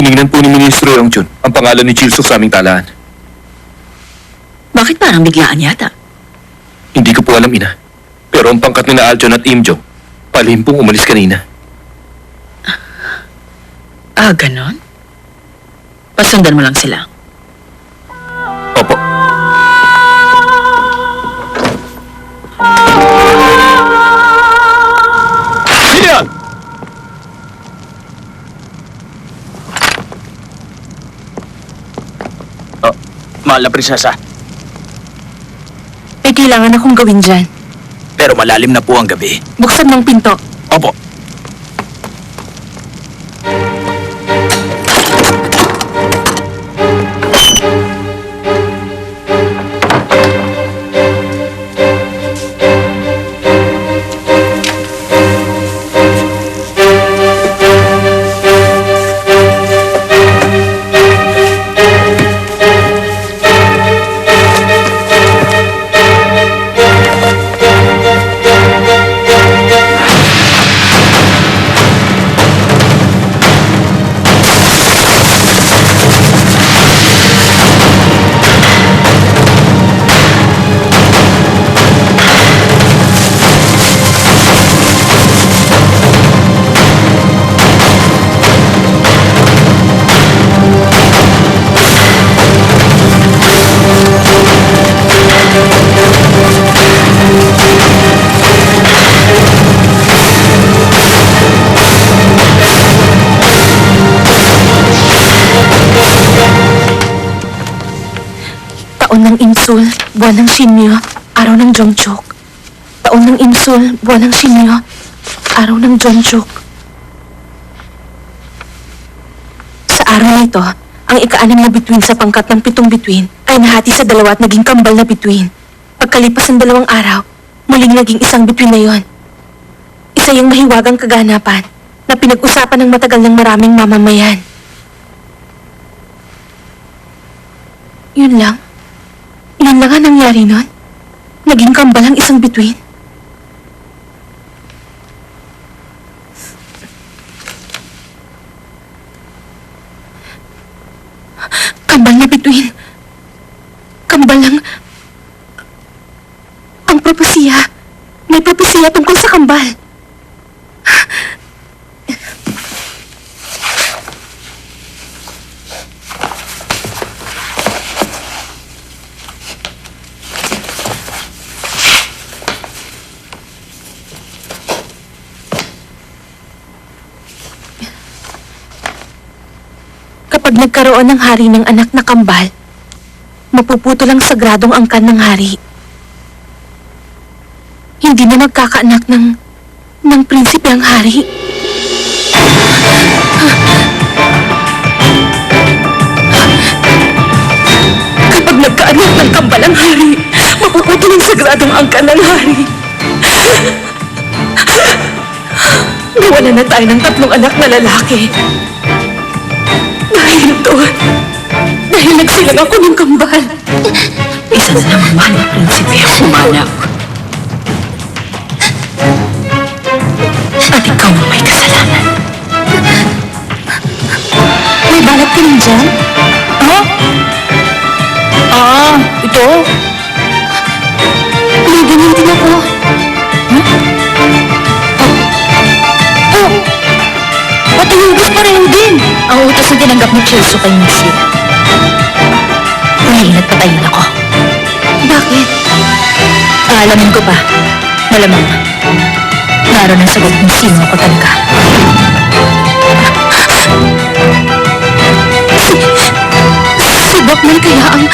Tinignan po ni Ministro Yongchun ang pangalan ni Chilsok sa aming talaan. Bakit parang biglaan yata? Hindi ko po alam, Ina. Pero ang pangkat ni na Aljon at Imjo, palihim pong umalis kanina. Ah, ganon? Pasundan mo lang sila. Opo. Sino yan? Mahal na prinsesa, May kailangan akong gawin dyan. pero malalim na po ang gabi. Buksan ng pinto. Opo. Taon ng Insul, buwan ng Shinmyo, araw ng Jongchok. Taon ng Insul, buwan ng Shinmyo, araw ng Jongchok. Sa araw na ito, ang ika-6 na bituin sa pangkat ng 7 bituin ay nahati sa 2 at naging kambal na bituin. Pagkalipas ng 2 araw, muling naging isang bituin na yon. Isa yung mahiwagang kaganapan na pinag-usapan ng matagal ng maraming mamamayan. Yun lang. Yun lang ang nangyari nun. Naging kambal ang isang bituin. Kambal na bituin. Kambal ang... Ang propesiya. May propesiya tungkol sa kambal. Kapag nagkaroon ng hari ng anak na kambal, mapuputol ang sagradong angkan ng hari. Hindi na magkakaanak ng prinsipe ang hari. Kapag nagkaanak ng kambal ang hari, mapuputol ang sagradong angkan ng hari. Nawalan na tayo ng 3 anak na lalaki. Dahil doon, dahil nagsilang ako ng kambal. Isa na naman mahal na prinsipe ang umanak. At ikaw ang may kasalanan. May balat ka rin dyan? Oh? Ah, ito? May ganyan din ako. Oh! Pati yung utos pareho din. Ang utos na tinanggap ni Chilso kay Mishi. Ngayon at patayin ako. Bakit? Aalamin ko pa. Malamang. Naroon ang sagot kung sino ako talaga. Si Bakman kaya ang